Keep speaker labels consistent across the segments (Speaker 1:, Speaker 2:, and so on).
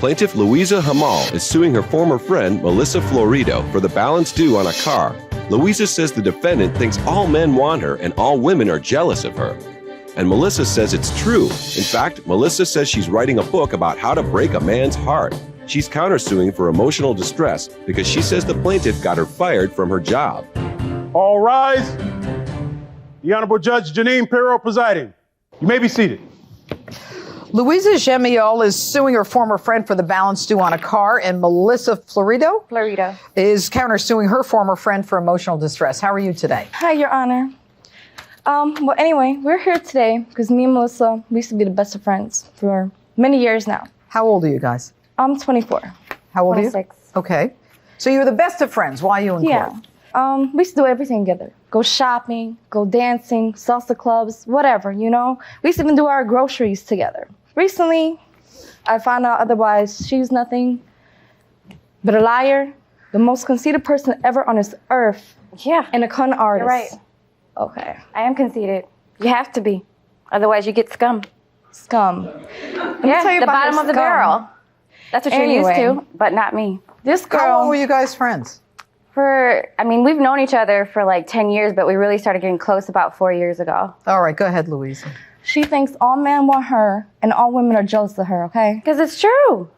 Speaker 1: Plaintiff Louisa Hamal is suing her former friend Melissa Florido for the balance due on a car. Louisa says the defendant thinks all men want her and all women are jealous of her. And Melissa says it's true. In fact, Melissa says she's writing a book about how to break a man's heart. She's countersuing for emotional distress because she says the plaintiff got her fired from her job.
Speaker 2: All rise. The Honorable Judge Jeanine Pirro presiding. You may be seated.
Speaker 3: Louisa Hamal is suing her former friend for the balance due on a car, and Melissa Florido is countersuing her former friend for emotional distress. How are you today?
Speaker 4: Hi, Your Honor. Well, anyway, we're here today because me and Melissa, we used to be the best of friends for many years now.
Speaker 3: How old are you guys?
Speaker 4: I'm 24.
Speaker 3: How old
Speaker 4: 26.
Speaker 3: are you? Okay. So you're the best of friends. Why are you in court?
Speaker 4: Yeah. We used to do everything together. Go shopping, go dancing, salsa clubs, whatever, you know? We used to even do our groceries together. Recently, I found out otherwise. She's nothing but a liar, the most conceited person ever on this earth.
Speaker 5: Yeah.
Speaker 4: And a con artist.
Speaker 5: You're right.
Speaker 4: Okay.
Speaker 5: I am conceited. You have to be. Otherwise, you get scum.
Speaker 4: Scum.
Speaker 5: Yeah, the bottom of the barrel. That's what you're used to, but not me.
Speaker 4: This girl.
Speaker 3: How long were you guys friends?
Speaker 5: We've known each other for like 10 years, but we really started getting close about 4 years ago.
Speaker 3: All right, go ahead, Louisa.
Speaker 4: She thinks all men want her and all women are jealous of her, okay?
Speaker 5: Because it's true.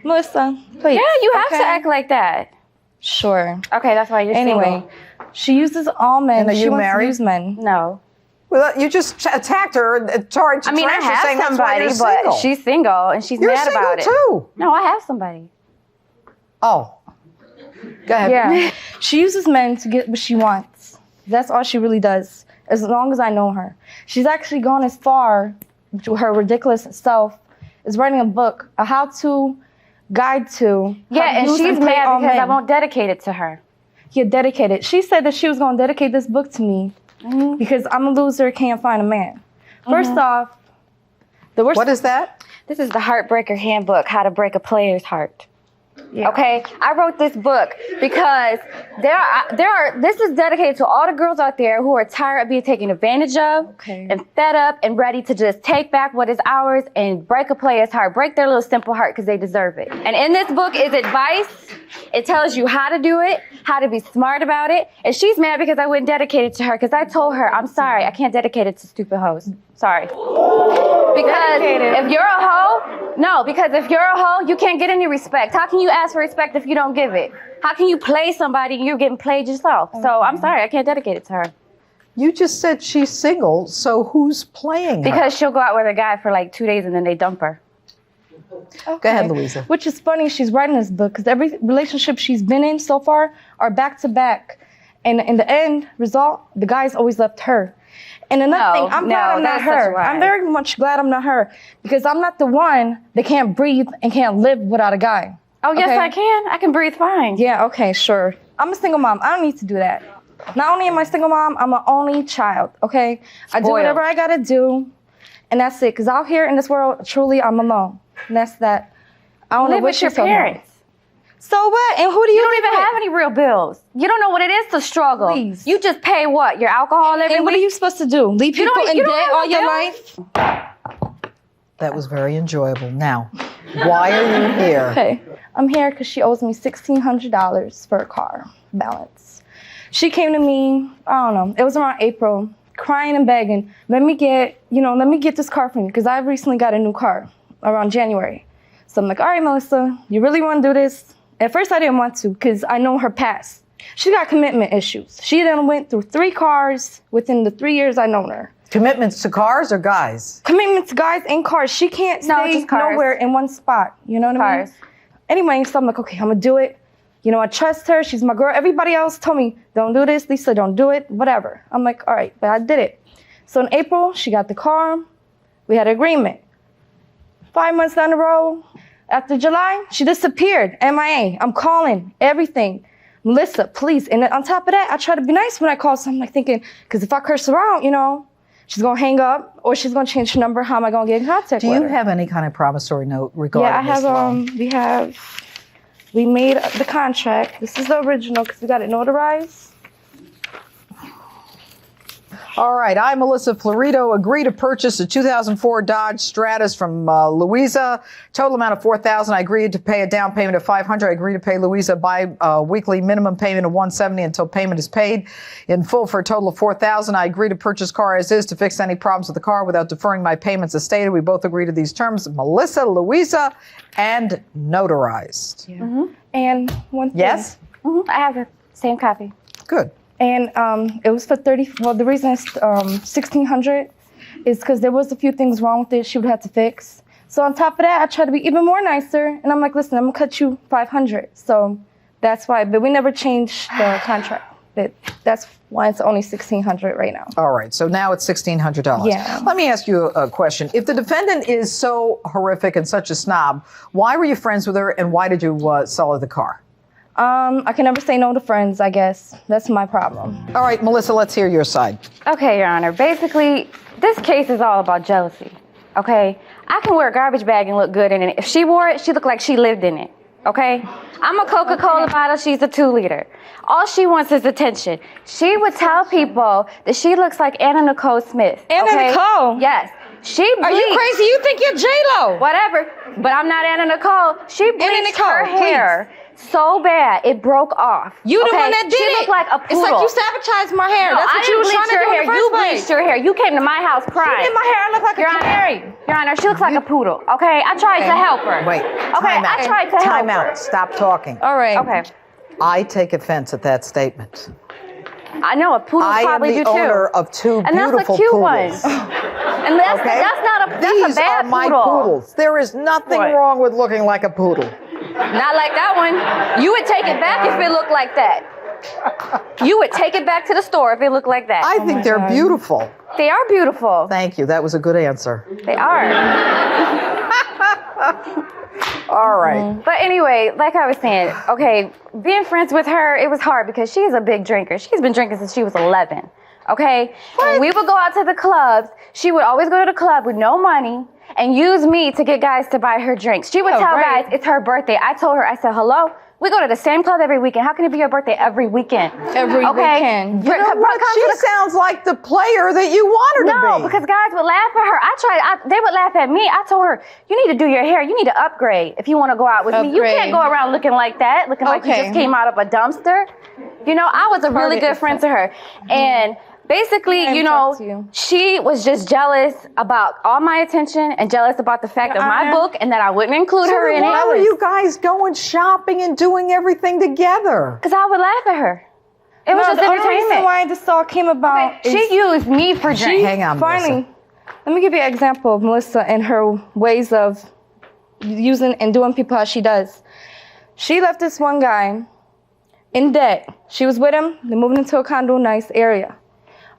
Speaker 4: Melissa, please.
Speaker 5: Yeah, you have to act like that.
Speaker 4: Sure.
Speaker 5: Okay, that's why you're single.
Speaker 4: She uses all men.
Speaker 3: And are you married?
Speaker 4: She wants to use men.
Speaker 5: No.
Speaker 3: Well, you just attacked her. Sorry to
Speaker 5: I mean, I
Speaker 3: trash her, saying
Speaker 5: have
Speaker 3: that's why you're
Speaker 5: somebody, but
Speaker 3: single.
Speaker 5: she's single and she's
Speaker 3: You're
Speaker 5: mad about it.
Speaker 3: single too.
Speaker 5: No, I have somebody.
Speaker 3: Oh. Go ahead.
Speaker 4: Yeah. She uses men to get what she wants. That's all she really does, as long as I know her. She's actually gone as far, her ridiculous self, is writing a book, a how-to guide to.
Speaker 5: Yeah, and she's mad because I won't dedicate it to her.
Speaker 4: Yeah, dedicated. She said that she was going to dedicate this book to me because I'm a loser, can't find a man. First off, the worst.
Speaker 3: What is that?
Speaker 5: This is the Heartbreaker Handbook, How to Break a Player's Heart. Yeah. Okay, I wrote this book because this is dedicated to all the girls out there who are tired of being taken advantage of and fed up and ready to just take back what is ours and break a player's heart, break their little simple heart because they deserve it. And in this book is advice. It tells you how to do it, how to be smart about it. And she's mad because I wouldn't dedicate it to her because I told her, I'm sorry, I can't dedicate it to stupid hoes. Sorry. Because if you're a hoe, you can't get any respect. How can you ask for respect if you don't give it? How can you play somebody and you're getting played yourself? So I'm sorry, I can't dedicate it to her.
Speaker 3: You just said she's single, so who's playing her?
Speaker 5: Because she'll go out with a guy for like 2 days and then they dump her.
Speaker 3: Okay. Go ahead, Louisa.
Speaker 4: Which is funny, she's writing this book because every relationship she's been in so far are back to back. And in the end result, the guy's always left her. And another thing, I'm glad I'm not her. I'm very much glad I'm not her because I'm not the one that can't breathe and can't live without a guy.
Speaker 5: Oh, yes, I can. I can breathe fine.
Speaker 4: Yeah, okay, sure. I'm a single mom. I don't need to do that. Not only am I a single mom, I'm an only child, okay? I do whatever I gotta do, and that's it. Because out here in this world, truly, I'm alone. And that's that. I don't
Speaker 5: live with your parents.
Speaker 4: So what? And who do you
Speaker 5: don't even have any real bills. You don't know what it is to struggle.
Speaker 4: Please.
Speaker 5: You just pay what? Your alcohol every week?
Speaker 4: And what are you supposed to do? Leave people in debt all your life?
Speaker 3: That was very enjoyable. Now, why are you here?
Speaker 4: Okay. I'm here because she owes me $1,600 for a car balance. She came to me, I don't know, it was around April, crying and begging, let me get this car for me because I recently got a new car around January. So I'm like, all right, Melissa, you really want to do this? At first, I didn't want to because I know her past. She got commitment issues. She then went through 3 cars within the 3 years I known her.
Speaker 3: Commitments to cars or guys?
Speaker 4: Commitments to guys and cars. She can't stay nowhere in one spot. You know what I mean? Anyway, so I'm like, okay, I'm going to do it. You know, I trust her. She's my girl. Everybody else told me, don't do this. Lisa, don't do it. Whatever. I'm like, all right, but I did it. So in April, she got the car. We had an agreement. 5 months down the road, after July, she disappeared. MIA. I'm calling everything. Melissa, please. And then on top of that, I try to be nice when I call. So I'm like thinking, because if I curse her out, you know, she's going to hang up or she's going to change her number. How am I going to get in contact with her?
Speaker 3: Do you have any kind of promissory note regarding this loan?
Speaker 4: Yeah, we made the contract. This is the original because we got it notarized.
Speaker 3: All right. I, Melissa Florido, agree to purchase a 2004 Dodge Stratus from Louisa. Total amount of $4,000. I agreed to pay a down payment of $500. I agree to pay Louisa bi-weekly minimum payment of $170 until payment is paid in full for a total of $4,000. I agree to purchase car as is to fix any problems with the car without deferring my payments as stated. We both agree to these terms. Melissa, Louisa, and notarized.
Speaker 4: Yeah. Mm-hmm. And one thing.
Speaker 3: Yes?
Speaker 5: Mm-hmm. I have the same copy.
Speaker 3: Good.
Speaker 4: And it was for 30. Well, the reason it's $1,600 is because there was a few things wrong with it she would have to fix. So on top of that, I tried to be even more nicer, and I'm like, listen, I'm gonna cut you $500. So that's why. But we never changed the contract. That's why it's only $1,600 right now.
Speaker 3: All right. So now it's $1,600.
Speaker 4: Yeah.
Speaker 3: Let me ask you a question. If the defendant is so horrific and such a snob, why were you friends with her, and why did you sell her the car?
Speaker 4: I can never say no to friends, I guess. That's my problem.
Speaker 3: All right, Melissa, let's hear your side.
Speaker 5: Okay, Your Honor. Basically, this case is all about jealousy. Okay? I can wear a garbage bag and look good in it. If she wore it, she looked like she lived in it. Okay? I'm a Coca-Cola bottle. She's a 2-liter. All she wants is attention. She would tell people that she looks like Anna Nicole Smith.
Speaker 4: Anna Nicole?
Speaker 5: Yes. She bleached.
Speaker 4: Are you crazy? You think you're J-Lo?
Speaker 5: Whatever. But I'm not Anna Nicole. She bleached
Speaker 4: Nicole,
Speaker 5: her hair so bad it broke off.
Speaker 4: You the one that did
Speaker 5: She
Speaker 4: it.
Speaker 5: looked like a poodle.
Speaker 4: It's like you sabotaged my hair.
Speaker 5: No,
Speaker 4: That's what you were trying to do in the
Speaker 5: You
Speaker 4: first place.
Speaker 5: bleached your hair. You came to my house crying.
Speaker 4: You did my hair. I look like
Speaker 5: Your
Speaker 4: a
Speaker 5: Honor,
Speaker 4: canary.
Speaker 5: Your Honor, she looks like a poodle. Okay, I tried to help her.
Speaker 3: Wait.
Speaker 5: Okay, I tried to help
Speaker 3: Time
Speaker 5: her.
Speaker 3: out. Stop talking.
Speaker 4: All right.
Speaker 5: Okay.
Speaker 3: I take offense at that statement.
Speaker 5: I know a poodle
Speaker 3: I am
Speaker 5: probably
Speaker 3: the
Speaker 5: do too.
Speaker 3: owner of 2
Speaker 5: And that's
Speaker 3: beautiful
Speaker 5: a cute
Speaker 3: poodles.
Speaker 5: one. And that's not a
Speaker 3: These
Speaker 5: bad
Speaker 3: are my
Speaker 5: poodle.
Speaker 3: poodles. There is nothing
Speaker 5: What?
Speaker 3: wrong with looking like a poodle.
Speaker 5: Not like that one. You would take it back if it looked like that. You would take it back to the store if it looked like that.
Speaker 3: I think they're beautiful.
Speaker 5: They are beautiful.
Speaker 3: Thank you. That was a good answer.
Speaker 5: They are.
Speaker 3: All right.
Speaker 5: But anyway, like I was saying, okay, being friends with her, it was hard because she's a big drinker. She's been drinking since she was 11. Okay? When we would go out to the clubs, she would always go to the club with no money and use me to get guys to buy her drinks. She would tell guys it's her birthday. I told her, I said, hello? We go to the same club every weekend. How can it be your birthday every weekend?
Speaker 4: Every weekend.
Speaker 3: You know what? She sounds like the player that you want her to be.
Speaker 5: No, because guys would laugh at her. They would laugh at me. I told her, you need to do your hair. You need to upgrade if you want to go out with me. You can't go around looking like that, looking like you just came out of a dumpster. You know, I was a really good friend to her. And basically, you know, she was just jealous about all my attention and jealous about the fact of my book and that I wouldn't include her in it.
Speaker 3: Why were you guys going shopping and doing everything together?
Speaker 5: Because I would laugh at her. It was just
Speaker 4: the only
Speaker 5: entertainment.
Speaker 4: reason why this all came about is
Speaker 5: she used me for drinks.
Speaker 3: Hang on,
Speaker 4: finally,
Speaker 3: Melissa.
Speaker 4: let me give you an example of Melissa and her ways of using and doing people how she does. She left this one guy in debt. She was with him. They moved into a condo, nice area.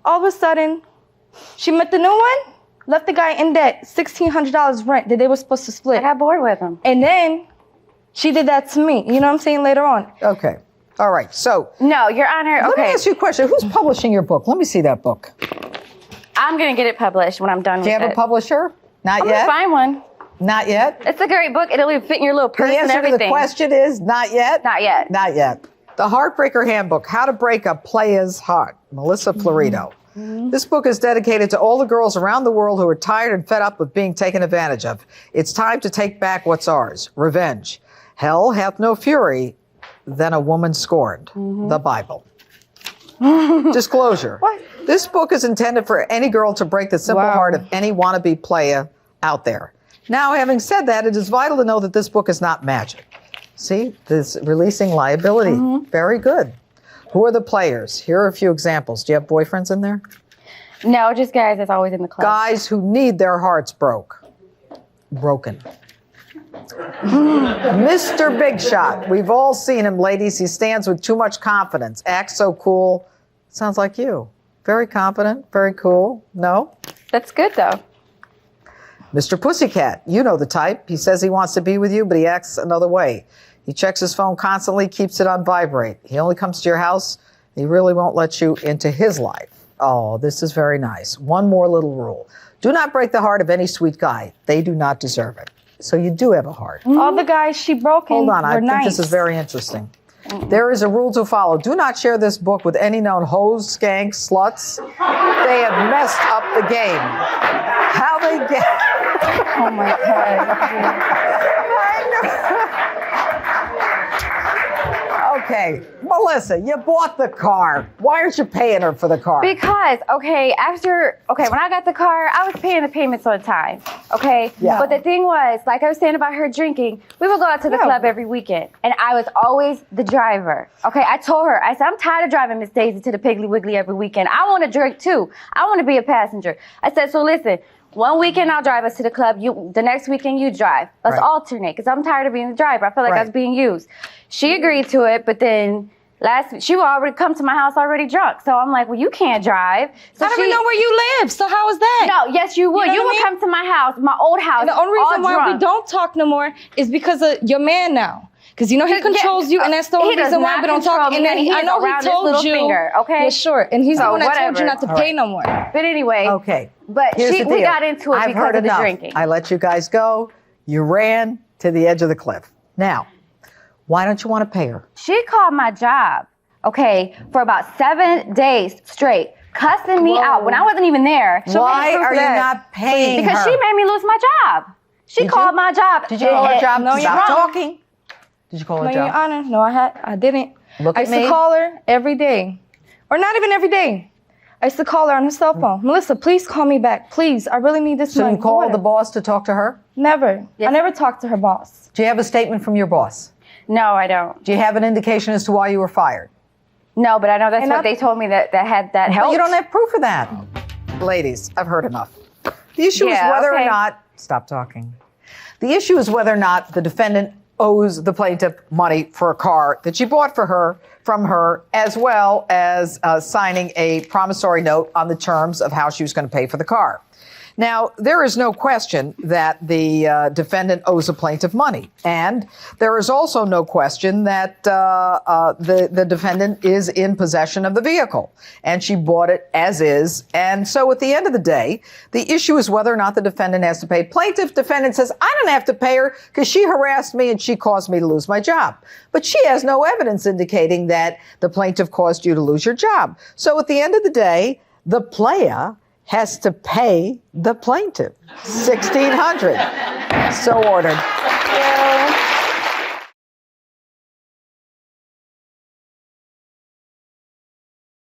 Speaker 4: All of a sudden, she met the new one, left the guy in debt, $1,600 rent that they were supposed to split.
Speaker 5: I got bored with him.
Speaker 4: And then she did that to me. You know what I'm saying? Later on.
Speaker 3: Okay. All right. So.
Speaker 5: No, Your Honor. Okay.
Speaker 3: Let me ask you a question. Who's publishing your book? Let me see that book.
Speaker 5: I'm going to get it published when I'm done with it.
Speaker 3: Do you have a publisher? Not
Speaker 5: I'm
Speaker 3: yet?
Speaker 5: going to find one.
Speaker 3: Not yet?
Speaker 5: It's a great book. It'll even fit in your little purse
Speaker 3: The
Speaker 5: and
Speaker 3: answer to
Speaker 5: everything.
Speaker 3: the question is not yet?
Speaker 5: Not yet.
Speaker 3: Not yet. The Heartbreaker Handbook, How to Break a Player's Heart, Melissa Florido. This book is dedicated to all the girls around the world who are tired and fed up with being taken advantage of. It's time to take back what's ours. Revenge. Hell hath no fury than a woman scorned. The Bible. Disclosure.
Speaker 4: What?
Speaker 3: This book is intended for any girl to break the simple heart of any wannabe player out there. Now, having said that, it is vital to know that this book is not magic. See, this releasing liability. Very good. Who are the players? Here are a few examples. Do you have boyfriends in there?
Speaker 5: No, just guys that's always in the club.
Speaker 3: Guys who need their hearts broken. Mr. Big Shot. We've all seen him, ladies. He stands with too much confidence. Acts so cool. Sounds like you. Very confident, very cool. No?
Speaker 5: That's good, though.
Speaker 3: Mr. Pussycat. You know the type. He says he wants to be with you, but he acts another way. He checks his phone constantly, keeps it on vibrate. He only comes to your house. He really won't let you into his life. Oh, this is very nice. One more little rule. Do not break the heart of any sweet guy. They do not deserve it. So you do have a heart.
Speaker 4: All the guys she broke in
Speaker 3: Hold on, I
Speaker 4: were
Speaker 3: think
Speaker 4: nice.
Speaker 3: this is very interesting. There is a rule to follow. Do not share this book with any known hoes, skanks, sluts. They have messed up the game. How they get...
Speaker 5: Oh my God.
Speaker 3: Okay, Melissa, you bought the car. Why aren't you paying her for the car?
Speaker 5: Because, when I got the car, I was paying the payments on time, okay?
Speaker 3: Yeah.
Speaker 5: But the thing was, like I was saying about her drinking, we would go out to the club every weekend, and I was always the driver, okay? I told her, I said, I'm tired of driving Miss Daisy to the Piggly Wiggly every weekend. I want to drink too. I want to be a passenger. I said, so listen, one weekend I'll drive us to the club. The next weekend you drive. Let's alternate, because I'm tired of being the driver. I feel like I was being used. She agreed to it, but then she would already come to my house already drunk. So I'm like, well, you can't drive. So
Speaker 4: I don't even know where you live. So how is that?
Speaker 5: No, yes, you would. You would come to my house, my old house.
Speaker 4: And the only reason why
Speaker 5: drunk.
Speaker 4: we don't talk no more is because of your man now. Because you know he controls you, and that's the only reason why we don't talk. And then I know he told you.
Speaker 5: Finger, okay?
Speaker 4: Yeah, sure. And he's the one that told you not to pay no more.
Speaker 5: But anyway.
Speaker 3: Okay.
Speaker 5: But we got into it because of the drinking.
Speaker 3: I let you guys go. You ran to the edge of the cliff. Now, why don't you want to pay her?
Speaker 5: She called my job, for about 7 days straight, cussing me out when I wasn't even there.
Speaker 3: Why are you not paying her?
Speaker 5: Because she made me lose my job. She called my job.
Speaker 3: Did you call her job?
Speaker 4: No,
Speaker 3: Stop talking. Did you call her job?
Speaker 4: Your Honor, no, I didn't.
Speaker 3: Look
Speaker 4: I
Speaker 3: at
Speaker 4: used to call her every day. Or not even every day. I used to call her on her cell phone. Melissa, please call me back. Please, I really need this money.
Speaker 3: So you called the boss to talk to her?
Speaker 4: Never.
Speaker 5: Yes.
Speaker 4: I never talked to her boss.
Speaker 3: Do you have a statement from your boss?
Speaker 5: No, I don't.
Speaker 3: Do you have an indication as to why you were fired?
Speaker 5: No, but I know that's what they told me that helped.
Speaker 3: But you don't have proof of that. Ladies, I've heard enough. The issue is whether or not... Stop talking. The issue is whether or not the defendant owes the plaintiff money for a car that she bought from her, as well as signing a promissory note on the terms of how she was going to pay for the car. Now, there is no question that the defendant owes the plaintiff money. And there is also no question that the defendant is in possession of the vehicle. And she bought it as is. And so at the end of the day, the issue is whether or not the defendant has to pay. Defendant says, I don't have to pay her because she harassed me and she caused me to lose my job. But she has no evidence indicating that the plaintiff caused you to lose your job. So at the end of the day, the player has to pay the plaintiff $1,600. So ordered.